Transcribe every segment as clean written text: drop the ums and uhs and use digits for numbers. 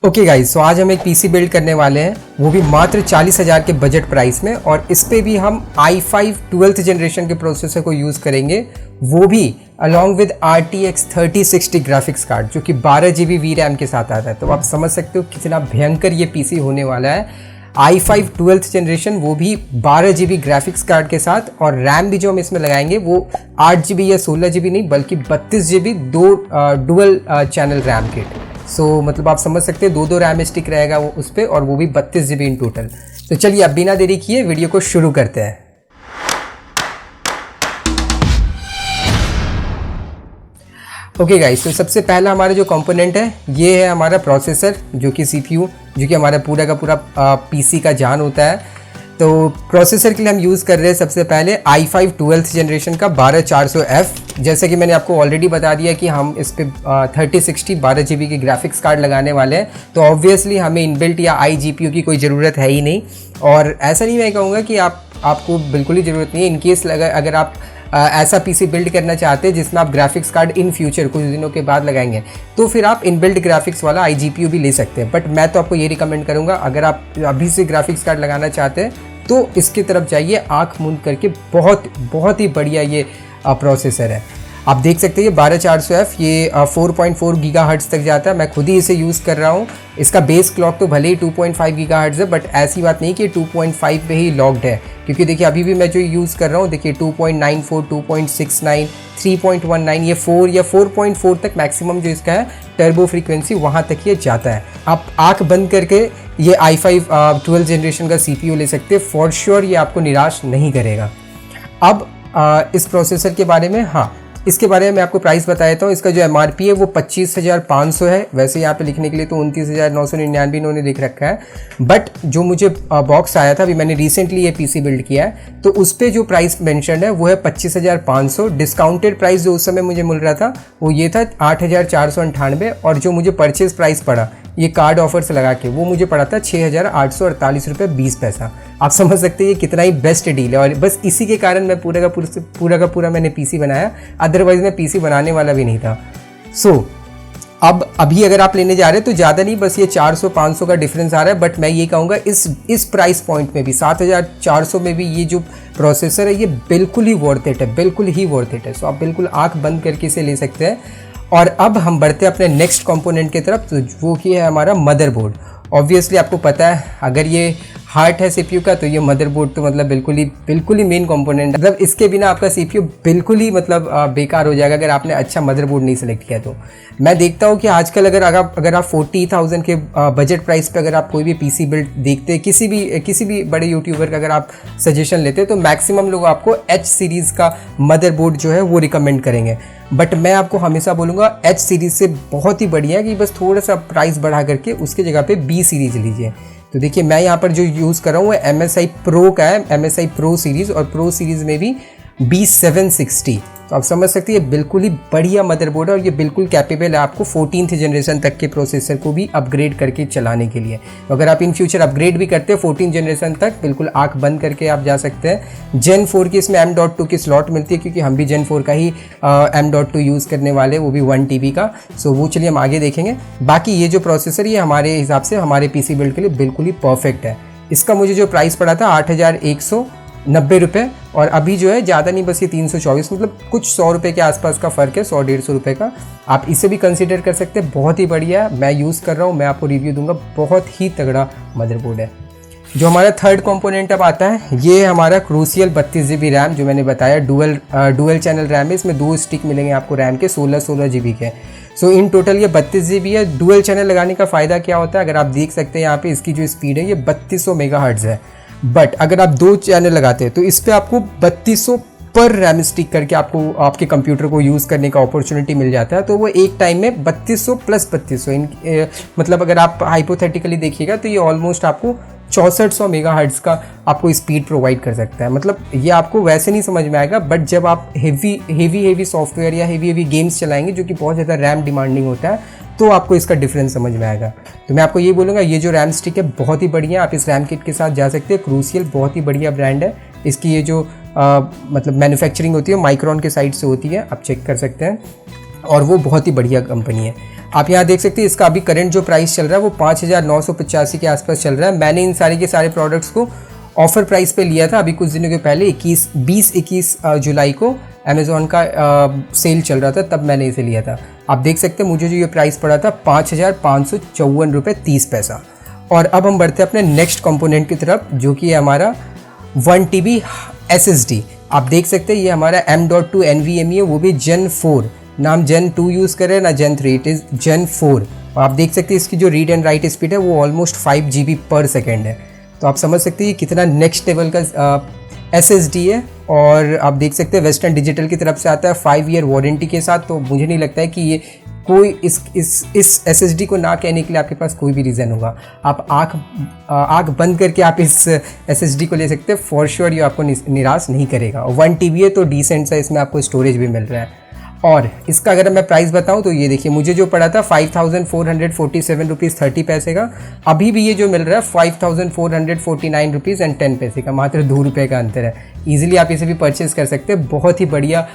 Okay guys, सो आज हम एक पीसी बिल्ड करने वाले हैं, वो भी मात्र 40,000 के बजट प्राइस में। और इस पे भी हम i5 12th जनरेशन के प्रोसेसर को यूज़ करेंगे, वो भी along with RTX 3060 graphics card जो कि 12 GB VRAM के साथ आता है। तो आप समझ सकते हो कितना भयंकर ये पीसी होने वाला है। i5 12th जनरेशन, वो भी 12 GB ग्राफिक्स कार्ड के साथ, और रैम भी जो हम इसमें लगाएंगे वो 8 GB या 16 GB नहीं बल्कि 32 GB दो डुअल चैनल रैम किट। सो मतलब आप समझ सकते हैं दो रैम स्टिक रहेगा वो उस पर, और वो भी 32 GB इन टोटल। तो चलिए अब बिना देरी किए वीडियो को शुरू करते हैं। ओके गाइस, तो सबसे पहला हमारा जो कंपोनेंट है ये है हमारा प्रोसेसर, जो कि CPU, जो कि हमारा पूरा का पूरा PC का जान होता है। तो प्रोसेसर के लिए हम यूज़ कर रहे हैं सबसे पहले i5 12th जनरेशन का 12400F। जैसे कि मैंने आपको ऑलरेडी बता दिया कि हम इस पे 3060 12 GB की ग्राफिक्स कार्ड लगाने वाले हैं, तो ऑब्वियसली हमें इनबिल्ट या iGPU की कोई ज़रूरत है ही नहीं। और ऐसा नहीं मैं कहूँगा कि आपको बिल्कुल ही ज़रूरत नहीं है। इनकेस अगर आप ऐसा पीसी बिल्ड करना चाहते हैं जिसमें आप ग्राफिक्स कार्ड इन फ्यूचर कुछ दिनों के बाद लगाएंगे, तो फिर आप इनबिल्ट ग्राफिक्स वाला iGPU भी ले सकते हैं। बट मैं तो आपको ये रिकमेंड करूंगा, अगर आप अभी से ग्राफिक्स कार्ड लगाना चाहते हैं तो इसकी तरफ जाइए आंख मूंद करके। बहुत ही बढ़िया ये प्रोसेसर है। आप देख सकते हैं ये 12400F, ये 4.4 GHz तक जाता है। मैं खुद ही इसे यूज़ कर रहा हूँ। इसका बेस क्लॉक तो भले ही 2.5 GHz है, बट ऐसी बात नहीं कि 2.5 पे ही लॉक्ड है, क्योंकि देखिए अभी भी मैं जो यूज़ कर रहा हूँ, देखिए 2.94, 2.69, 3.19, ये 4 या 4.4 तक मैक्सिमम जो इसका है टर्बो फ्रीक्वेंसी, वहाँ तक ये जाता है। आप आँख बंद करके ये i5 12th जनरेशन का CPU ले सकते हैं। फॉर श्योर ये आपको निराश नहीं करेगा। अब इस प्रोसेसर के बारे में, हाँ, इसके बारे में मैं आपको प्राइस बता देता हूँ। इसका जो MRP है वो 25,500 है। वैसे यहाँ पे लिखने के लिए तो 29,999 इन्होंने लिख रखा है, बट जो मुझे बॉक्स आया था, अभी मैंने रिसेंटली ये पीसी बिल्ड किया है, तो उस पर जो प्राइस मेंशन है वो है 25,500। डिस्काउंटेड प्राइस जो उस समय मुझे मिल रहा था वो ये था 8,498, और जो मुझे परचेज प्राइस पड़ा ये कार्ड ऑफर से लगा के वो मुझे पड़ा था 6,848 रुपये 20 पैसा। आप समझ सकते हैं ये कितना ही बेस्ट डील है, और बस इसी के कारण मैं पूरा का पूरा मैंने पीसी बनाया, अदरवाइज मैं पीसी बनाने वाला भी नहीं था। अब अभी अगर आप लेने जा रहे हैं तो ज़्यादा नहीं, बस ये 400-500 का डिफरेंस आ रहा है। बट मैं ये कहूँगा इस प्राइस पॉइंट में भी 7,400 में भी ये जो प्रोसेसर है ये बिल्कुल ही वर्थ इट है, बिल्कुल ही वर्थ इट है। सो आप बिल्कुल आँख बंद करके इसे ले सकते हैं। और अब हम बढ़ते हैं अपने नेक्स्ट कंपोनेंट की तरफ, तो वो की है हमारा मदरबोर्ड। ऑब्वियसली आपको पता है अगर ये हार्ट है CPU का, तो ये मदरबोर्ड तो मतलब बिल्कुल ही मेन कंपोनेंट है। मतलब इसके बिना आपका CPU बिल्कुल ही मतलब बेकार हो जाएगा अगर आपने अच्छा मदरबोर्ड नहीं सेलेक्ट किया। तो मैं देखता हूँ कि आजकल अगर आप 40,000 के बजट प्राइस पे अगर आप कोई भी पीसी बिल्ड देखते हैं, किसी भी बड़े यूट्यूबर का अगर आप सजेशन लेते हैं, तो मैक्सिमम लोग आपको H सीरीज़ का मदरबोर्ड जो है वो रिकमेंड करेंगे। बट मैं आपको हमेशा बोलूँगा H सीरीज़ से बहुत ही बढ़िया है कि बस थोड़ा सा प्राइस बढ़ा करके उसके जगह पे B सीरीज़ लीजिए। तो देखिए मैं यहाँ पर जो यूज़ कर रहा हूँ वो MSI Pro का है, MSI Pro सीरीज़, और Pro सीरीज़ में भी B760। तो आप समझ सकते हैं ये बिल्कुल ही बढ़िया मदरबोर्ड है, और ये बिल्कुल कैपेबल है आपको 14th जनरेशन तक के प्रोसेसर को भी अपग्रेड करके चलाने के लिए। तो अगर आप इन फ्यूचर अपग्रेड भी करते हैं 14th जनरेशन तक, बिल्कुल आंख बंद करके आप जा सकते हैं। Gen 4 की इसमें M.2 की स्लॉट मिलती है, क्योंकि हम भी Gen 4 का ही M.2 यूज़ करने वाले, वो भी 1 TB का। सो वो चलिए हम आगे देखेंगे। बाकी ये जो प्रोसेसर ये हमारे हिसाब से हमारे पीसी बिल्ड के लिए बिल्कुल ही परफेक्ट है। इसका मुझे जो प्राइस पड़ा था 8,190 रुपये, और अभी जो है ज़्यादा नहीं, बस ये 324, मतलब कुछ 100 रुपये के आसपास का फ़र्क है, 100-150 रुपये का। आप इसे भी कंसीडर कर सकते हैं, बहुत ही बढ़िया है। मैं यूज़ कर रहा हूँ, मैं आपको रिव्यू दूंगा। बहुत ही तगड़ा मदरबोर्ड है। जो हमारा थर्ड कंपोनेंट अब आता है ये हमारा क्रूसियल 32 GB रैम, जो मैंने बताया डुअल चैनल रैम है। इसमें 2 स्टिक मिलेंगे आपको रैम के, 16 GB के। सो इन टोटल ये 32 GB है। डुअल चैनल लगाने का फ़ायदा क्या होता है, अगर आप देख सकते हैं यहाँ पे इसकी जो स्पीड है ये 3200 MHz है। बट अगर आप 2 चैनल लगाते हैं तो इस पर आपको 3200 पर रैम स्टिक करके आपको आपके कंप्यूटर को यूज़ करने का अपॉर्चुनिटी मिल जाता है। तो वो एक टाइम में 3200 प्लस 3200 मतलब अगर आप हाइपोथेटिकली देखिएगा तो ये ऑलमोस्ट आपको 6400 मेगाहर्ट्ज़ का आपको स्पीड प्रोवाइड कर सकता है। मतलब ये आपको वैसे नहीं समझ में आएगा, बट जब आप हेवी सॉफ्टवेयर या हेवी गेम्स चलाएंगे जो कि बहुत ज़्यादा रैम डिमांडिंग होता है, तो आपको इसका डिफरेंस समझ में आएगा। तो मैं आपको ये बोलूँगा ये जो रैम स्टिक है बहुत ही बढ़िया, आप इस रैम किट के साथ जा सकते हैं। क्रूसियल बहुत ही बढ़िया ब्रांड है। इसकी ये जो मतलब मैन्युफैक्चरिंग होती है माइक्रोन के साइड से होती है, आप चेक कर सकते हैं। और वो बहुत ही बढ़िया कंपनी है। आप यहाँ देख सकते हैं इसका अभी करंट जो प्राइस चल रहा है वो 5,985 के आसपास चल रहा है। मैंने इन सारे के सारे प्रोडक्ट्स को ऑफ़र प्राइस पे लिया था अभी कुछ दिनों के पहले 21 जुलाई को अमेज़ॉन का सेल चल रहा था, तब मैंने इसे लिया था। आप देख सकते हैं मुझे जो ये प्राइस पड़ा था 5,554 रुपये 30 पैसा। और अब हम बढ़ते हैं अपने नेक्स्ट कंपोनेंट की तरफ, जो कि है हमारा 1 TB SSD। आप देख सकते हैं ये हमारा M.2 NVMe है, वो भी Gen 4। नाम Gen 2 यूज़ करें ना Gen 3, इट इज़ Gen 4। आप देख सकते हैं इसकी जो रीड एंड राइट स्पीड है वो ऑलमोस्ट 5 GB पर सेकेंड है। तो आप समझ सकते हैं कितना नेक्स्ट लेवल का SSD है। और आप देख सकते हैं वेस्टर्न डिजिटल की तरफ से आता है 5 ईयर वारंटी के साथ। तो मुझे नहीं लगता है कि ये कोई इस SSD को ना कहने के लिए आपके पास कोई भी रीज़न होगा। आप आँख बंद करके आप इस SSD को ले सकते हैं, फॉर श्योर ये आपको निराश नहीं करेगा। 1 TB है तो डिसेंट सा इसमें आपको स्टोरेज भी मिल रहा है। और इसका अगर मैं प्राइस बताऊं तो ये देखिए मुझे जो पड़ा था 5,447 रुपीज़ 30 पैसे का, अभी भी ये जो मिल रहा है 5,449 रुपीज़ एंड 10 पैसे का, मात्र 2 रुपये का अंतर है। ईजिली आप इसे भी परचेज़ कर सकते हैं। बहुत ही बढ़िया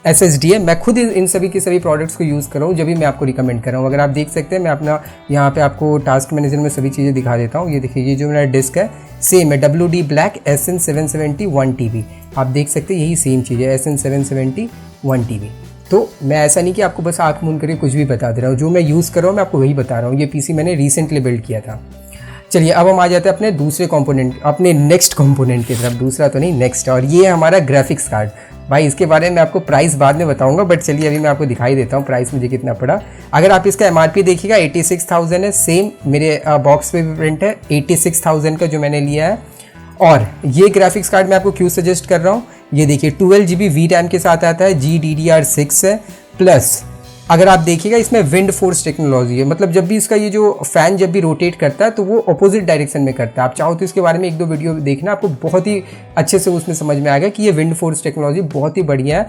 SSD है। मैं खुद इन सभी के सभी प्रोडक्ट्स को यूज़ कर रहा हूँ, जब भी मैं आपको रिकमेंड कर रहा हूँ। अगर आप देख सकते हैं मैं अपना यहाँ पे आपको टास्क मैनेजर में सभी चीज़ें दिखा देता हूँ। ये देखिए ये जो मेरा डिस्क है सेम है WD Black SN770 1 TB। आप देख सकते हैं यही सेम चीज़ है SN770 1 TB। तो मैं ऐसा नहीं कि आपको बस आँख मूंद करके कुछ भी बता दे रहा हूँ, जो मैं यूज़ कर रहा हूँ मैं आपको वही बता रहा हूँ। ये PC मैंने रिसेंटली बिल्ड किया था। चलिए अब हम आ जाते हैं अपने दूसरे कंपोनेंट, अपने नेक्स्ट कंपोनेंट की तरफ। दूसरा तो नहीं, नेक्स्ट। और ये है हमारा ग्राफिक्स कार्ड। भाई इसके बारे में आपको प्राइस बाद में बताऊंगा, बट चलिए अभी मैं आपको दिखाई देता हूँ प्राइस मुझे कितना पड़ा। अगर आप इसका MRP देखिएगा 86,000 है, सेम मेरे बॉक्स पे भी प्रिंट है 86,000 का जो मैंने लिया है। और ये ग्राफिक्स कार्ड मैं आपको क्यों सजेस्ट कर रहा हूँ, ये देखिए 12 GB VRAM के साथ आता है, GDDR6 है, प्लस अगर आप देखिएगा इसमें विंड फोर्स टेक्नोलॉजी है। मतलब जब भी इसका ये जो फ़ैन जब भी रोटेट करता है तो वो अपोजिट डायरेक्शन में करता है। आप चाहो तो इसके बारे में 1-2 वीडियो देखना, आपको बहुत ही अच्छे से उसमें समझ में आएगा कि ये विंड फोर्स टेक्नोलॉजी बहुत ही बढ़िया है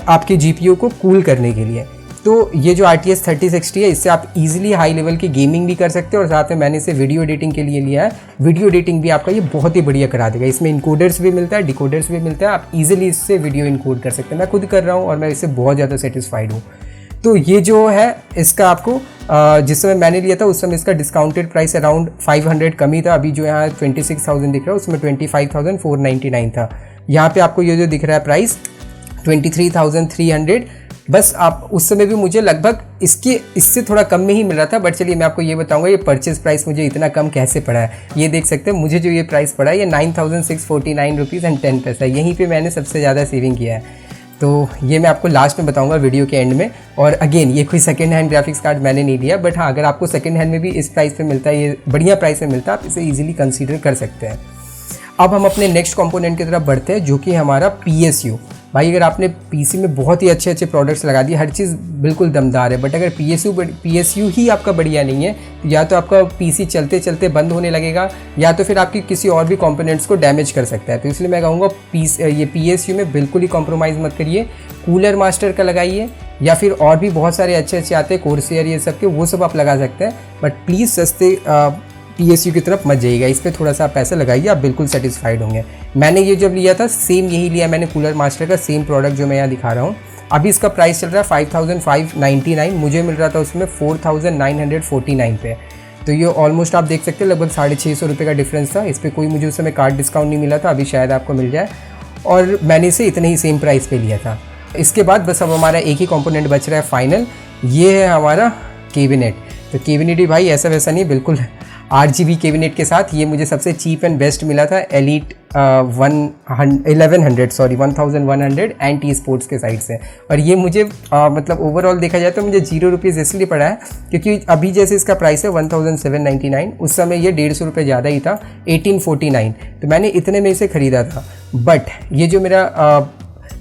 आपके GPU को कूल करने के लिए। तो ये जो RTX 3060 है इससे आप इजीली हाई लेवल की गेमिंग भी कर सकते हैं। और साथ में मैंने इसे वीडियो एडिटिंग के लिए लिया है, वीडियो एडिटिंग भी आपका ये बहुत ही बढ़िया करा देगा। इसमें इनकोडर्स भी मिलता है, डिकोडर्स भी मिलता है, आप इजीली इससे वीडियो इनकोड कर सकते हैं। मैं खुद कर रहा हूँ और मैं इससे बहुत ज़्यादा सेटिस्फाइड हूँ। तो ये जो है इसका आपको जिस समय मैंने लिया था उस समय इसका डिस्काउंटेड प्राइस अराउंड 500 कम ही था। अभी जो यहाँ 26,000 दिख रहा है उसमें 25,499 था। यहाँ पे आपको ये जो दिख रहा है प्राइस 23,300। बस आप उस समय भी मुझे लगभग इससे थोड़ा कम में ही मिल रहा था। बट चलिए मैं आपको ये बताऊंगा ये परचेज प्राइस मुझे इतना कम कैसे पड़ा है। ये देख सकते हैं मुझे जो ये प्राइस पड़ा है ये 9,649 रुपीज़ एंड 10 पैसा। यहीं पे मैंने सबसे ज़्यादा सेविंग किया है। तो ये मैं आपको लास्ट में बताऊंगा वीडियो के एंड में। और अगेन ये कोई सेकंड हैंड ग्राफिक्स कार्ड मैंने नहीं लिया, बट हाँ अगर आपको सेकंड हैंड में भी इस प्राइस पे मिलता है, ये बढ़िया प्राइस में मिलता है, आप इसे इजीली कंसीडर कर सकते हैं। अब हम अपने नेक्स्ट कंपोनेंट की तरफ बढ़ते हैं जो कि हमारा PSU। भाई अगर आपने PC में बहुत ही अच्छे अच्छे प्रोडक्ट्स लगा दिए, हर चीज़ बिल्कुल दमदार है, बट अगर PSU ही आपका बढ़िया नहीं है तो या तो आपका PC चलते चलते बंद होने लगेगा या तो फिर आपकी किसी और भी कंपोनेंट्स को डैमेज कर सकता है। तो इसलिए मैं कहूँगा ये PSU में बिल्कुल ही कॉम्प्रोमाइज़ मत करिए। कूलर मास्टर का लगाइए या फिर और भी बहुत सारे अच्छे अच्छे आते हैं कोर्सियर ये सब के, वो सब आप लगा सकते हैं। बट प्लीज़ सस्ते PSU की तरफ मत जाइएगा, इस पर थोड़ा सा पैसा लगाइए, आप बिल्कुल सेटिस्फाइड होंगे। मैंने ये जब लिया था सेम यही लिया मैंने, कूलर मास्टर का सेम प्रोडक्ट जो मैं यहाँ दिखा रहा हूँ। अभी इसका प्राइस चल रहा है 5,599, मुझे मिल रहा था उसमें 4,949 पे। तो ये ऑलमोस्ट आप देख सकते हैं लगभग 650 रुपये का डिफरेंस था। इस पर कोई मुझे उस समय कार्ड डिस्काउंट नहीं मिला था, अभी शायद आपको मिल जाए। और मैंने इसे इतने ही सेम प्राइस पे लिया था। इसके बाद बस अब हमारा एक ही कंपोनेंट बच रहा है फाइनल, ये है हमारा कैबिनेट। तो कैबिनेट भी भाई ऐसा वैसा नहीं, बिल्कुल RGB कैबिनेट के साथ ये मुझे सबसे चीप एंड बेस्ट मिला था एलीट 1100 एंटी स्पोर्ट्स के साइड से। और ये मुझे मतलब ओवरऑल देखा जाए तो मुझे 0 रुपीज़ इसलिए पड़ा है क्योंकि अभी जैसे इसका प्राइस है 1,799, उस समय ये 150 रुपये ज़्यादा ही था 1849, तो मैंने इतने में इसे ख़रीदा था। बट ये जो मेरा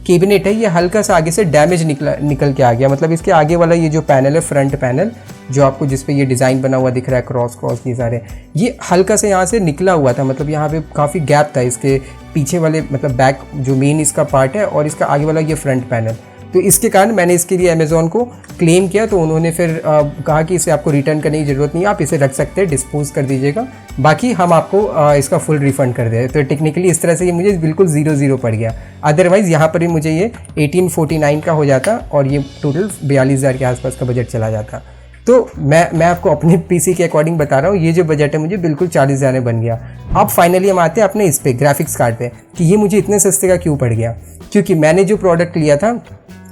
कैबिनेट है ये हल्का सा आगे से डैमेज निकल के आ गया। मतलब इसके आगे वाला ये जो पैनल है, फ्रंट पैनल जो आपको जिस पे ये डिज़ाइन बना हुआ दिख रहा है क्रॉस ये सारे, ये हल्का से यहाँ से निकला हुआ था। मतलब यहाँ पे काफ़ी गैप था इसके पीछे वाले, मतलब बैक जो मेन इसका पार्ट है और इसका आगे वाला ये फ्रंट पैनल, तो इसके कारण मैंने इसके लिए अमेज़ॉन को क्लेम किया, तो उन्होंने फिर कहा कि इसे आपको रिटर्न करने की ज़रूरत नहीं है, आप इसे रख सकते हैं, डिस्पोज कर दीजिएगा, बाकी हम आपको इसका फुल रिफ़ंड कर दें। तो टेक्निकली इस तरह से ये मुझे बिल्कुल 0-0 पड़ गया। अदरवाइज़ यहाँ पर भी मुझे ये 1849 का हो जाता और ये टोटल 42,000 के आसपास का बजट चला जाता। तो मैं आपको अपने पीसी के अकॉर्डिंग बता रहा हूँ, ये जो बजट है मुझे बिल्कुल 40,000 में बन गया। अब फाइनली हम आते हैं अपने इस पे ग्राफिक्स कार्ड पे कि ये मुझे इतने सस्ते का क्यों पड़ गया। क्योंकि मैंने जो प्रोडक्ट लिया था,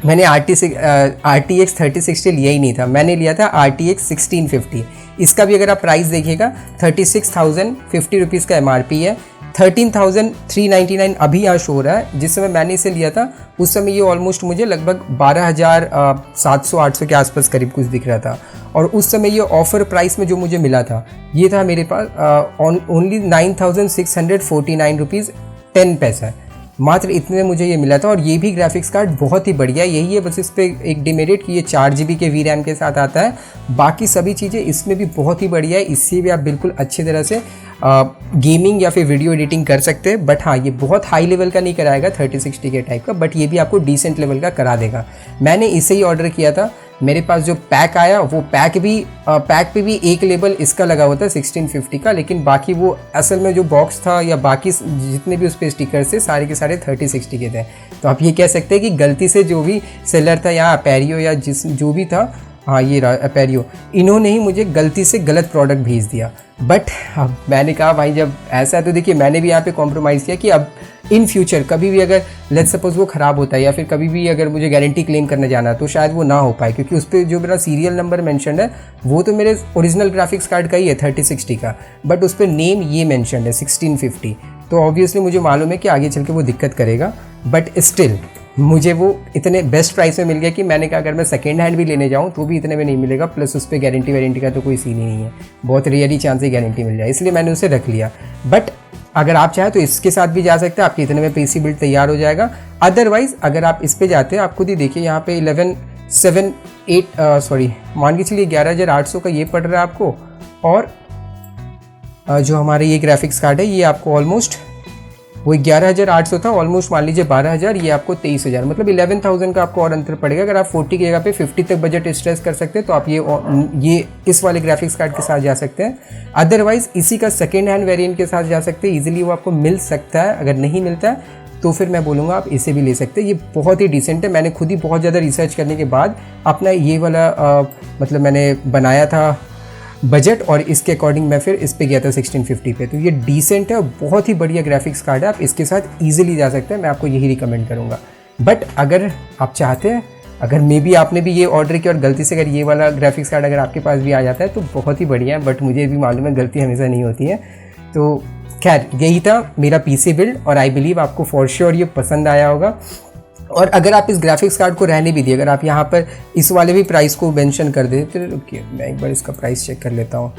मैंने RTX 3060 लिया ही नहीं था, मैंने लिया था RTX 1650। इसका भी अगर आप प्राइस देखिएगा 36,050 रुपीज़ का MRP है, 13,399 अभी यहाँ शो हो रहा है। जिस समय मैंने इसे लिया था उस समय ये ऑलमोस्ट मुझे लगभग 12,700-800 के आसपास करीब कुछ दिख रहा था। और उस समय ये ऑफ़र प्राइस में जो मुझे मिला था ये था मेरे पास ओनली 9,649 रुपीज़ 10 पैसा, मात्र इतने में मुझे ये मिला था। और ये भी ग्राफिक्स कार्ड बहुत ही बढ़िया, यही है बस इस पर एक डिमेरिट कि ये 4 GB के VRAM के साथ आता है, बाकी सभी चीज़ें इसमें भी बहुत ही बढ़िया है। इससे भी आप बिल्कुल अच्छी तरह से गेमिंग या फिर वीडियो एडिटिंग कर सकते हैं। बट हाँ, ये बहुत हाई लेवल का नहीं कराएगा 3060 के टाइप का, बट ये भी आपको डिसेंट लेवल का करा देगा। मैंने इसे ही ऑर्डर किया था, मेरे पास जो पैक आया वो पैक पे भी एक लेबल इसका लगा हुआ था 1650 का, लेकिन बाकी वो असल में जो बॉक्स था या बाकी जितने भी उस पर स्टिकर्स थे सारे के सारे 3060 के थे। तो आप ये कह सकते हैं कि गलती से जो भी सेलर था यहाँ अपेरियो या जो भी था, हाँ ये अपेरियो, इन्होंने ही मुझे गलती से गलत प्रोडक्ट भेज दिया। बट मैंने कहा भाई जब ऐसा है तो देखिए मैंने भी यहाँ पे कॉम्प्रोमाइज़ किया कि अब इन फ्यूचर कभी भी अगर लेट्स सपोज वो ख़राब होता है या फिर कभी भी अगर मुझे गारंटी क्लेम करने जाना है तो शायद वो ना हो पाए, क्योंकि उस पर जो मेरा सीरियल नंबर मेंशन है वो तो मेरे ओरिजिनल ग्राफिक्स कार्ड का ही है 3060 का, बट उस पर नेम ये मेंशन है 1650। तो ऑब्वियसली मुझे मालूम है कि आगे चल के वो दिक्कत करेगा, बट स्टिल मुझे वो इतने बेस्ट प्राइस में मिल गया कि मैंने कहा अगर मैं सेकेंड हैंड भी लेने जाऊँ तो भी इतने में नहीं मिलेगा, प्लस उस पर गारंटी वारंटी का तो कोई सीन ही नहीं है, बहुत रेयरली चांस है गारंटी मिल जाए, इसलिए मैंने उसे रख लिया। बट अगर आप चाहें तो इसके साथ भी जा सकते हैं, आपके इतने में पीसी बिल्ड तैयार हो जाएगा। अदरवाइज़ अगर आप इस पे जाते हैं, आप खुद ही देखिए यहाँ पे 11,780 मान के चलिए 11,800 का ये पड़ रहा है आपको, और जो हमारे ये ग्राफिक्स कार्ड है ये आपको ऑलमोस्ट वो 11,800 था, ऑलमोस्ट मान लीजिए 12,000, ये आपको 23,000, मतलब 11,000 का आपको और अंतर पड़ेगा। अगर आप 40 की जगह पे 50 तक बजट स्ट्रेस कर सकते हैं तो आप ये इस वाले ग्राफिक्स कार्ड के साथ जा सकते हैं। अदरवाइज़ इसी का सेकेंड हैंड वेरिएंट के साथ जा सकते हैं, ईजिली वो आपको मिल सकता है। अगर नहीं मिलता है तो फिर मैं बोलूँगा आप इसे भी ले सकते हैं, ये बहुत ही डिसेंट है। मैंने खुद ही बहुत ज़्यादा रिसर्च करने के बाद अपना ये वाला मतलब मैंने बनाया था बजट, और इसके अकॉर्डिंग मैं फिर इस पे गया था 1650 पे। तो ये डिसेंट है और बहुत ही बढ़िया ग्राफिक्स कार्ड है, आप इसके साथ ईजिली जा सकते हैं, मैं आपको यही रिकमेंड करूँगा। बट अगर आप चाहते हैं, अगर मे बी आपने भी ये ऑर्डर किया और गलती से अगर ये वाला ग्राफिक्स कार्ड अगर आपके पास भी आ जाता है तो बहुत ही बढ़िया है, बट मुझे भी मालूम है गलती हमेशा नहीं होती है। तो खैर यही था मेरा पीसी बिल्ड, और आई बिलीव आपको फॉर श्योर ये पसंद आया होगा। और अगर आप इस ग्राफिक्स कार्ड को रहने भी दिए, अगर आप यहाँ पर इस वाले भी प्राइस को मेंशन कर देते, रुकिए मैं एक बार इसका प्राइस चेक कर लेता हूँ,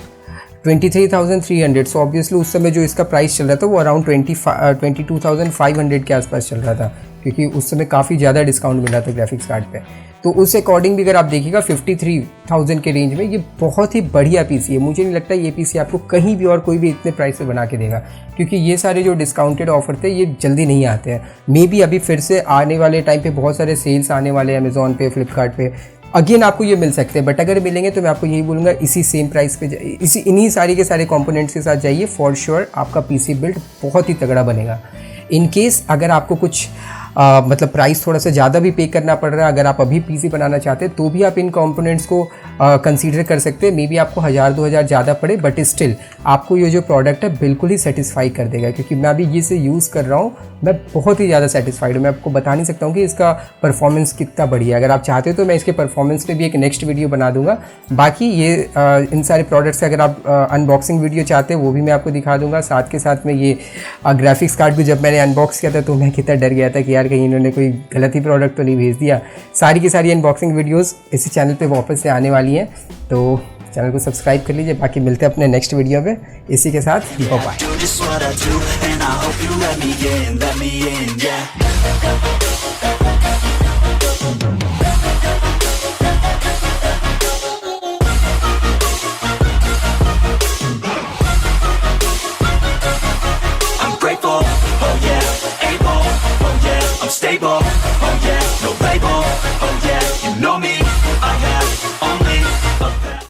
23,300। सो ऑब्वियसली उस समय जो इसका प्राइस चल रहा था वो अराउंड 22,500 के आसपास चल रहा था, क्योंकि उस समय काफ़ी ज़्यादा डिस्काउंट मिल रहा था ग्राफिक्स कार्ड पे। तो उस अकॉर्डिंग भी अगर आप देखिएगा 53,000 के रेंज में ये बहुत ही बढ़िया पीसी है। मुझे नहीं लगता ये पीसी आपको कहीं भी और कोई भी इतने प्राइस पे बना के देगा, क्योंकि ये सारे जो डिस्काउंटेड ऑफर थे ये जल्दी नहीं आते हैं। मे बी अभी फिर से आने वाले टाइम पे बहुत सारे सेल्स आने वाले हैं अमेज़ॉन पे, फ्लिपकार्ट पे, अगेन आपको ये मिल सकते हैं। बट अगर मिलेंगे तो मैं आपको यही बोलूँगा इसी सेम प्राइस पे इन्हीं सारी के सारे कंपोनेंट्स के साथ जाइए, फॉर श्योर आपका पीसी बिल्ड बहुत ही तगड़ा बनेगा। इन केस अगर आपको कुछ मतलब प्राइस थोड़ा सा ज़्यादा भी पे करना पड़ रहा है, अगर आप अभी पीसी बनाना चाहते हैं तो भी आप इन कंपोनेंट्स को कंसीडर कर सकते हैं। मे बी आपको 1,000-2,000 ज़्यादा पड़े, बट स्टिल आपको ये जो प्रोडक्ट है बिल्कुल ही सेटिस्फाई कर देगा, क्योंकि मैं अभी ये से यूज़ कर रहा हूँ, मैं बहुत ही ज़्यादा सेटिस्फाइड हूँ। मैं आपको बता नहीं सकता हूँ कि इसका परफॉर्मेंस कितना बढ़िया है। अगर आप चाहते हो तो मैं इसके परफॉर्मेंस पे भी एक नेक्स्ट वीडियो बना दूंगा। बाकी ये इन सारे प्रोडक्ट्स अगर आप अनबॉक्सिंग वीडियो चाहते हैं वो भी मैं आपको दिखा दूंगा। साथ के साथ में ये ग्राफिक्स कार्ड भी जब मैंने अनबॉक्स किया था तो मैं कितना डर गया था कि यार कहीं इन्होंने कोई गलत ही प्रोडक्ट तो नहीं भेज दिया। सारी की सारी अनबॉक्सिंग वीडियोज़ इसी चैनल पर वापस से आने वाली हैं, तो चैनल को सब्सक्राइब कर लीजिए। बाकी मिलते हैं अपने नेक्स्ट वीडियो पे, इसी के साथ बाय बाय।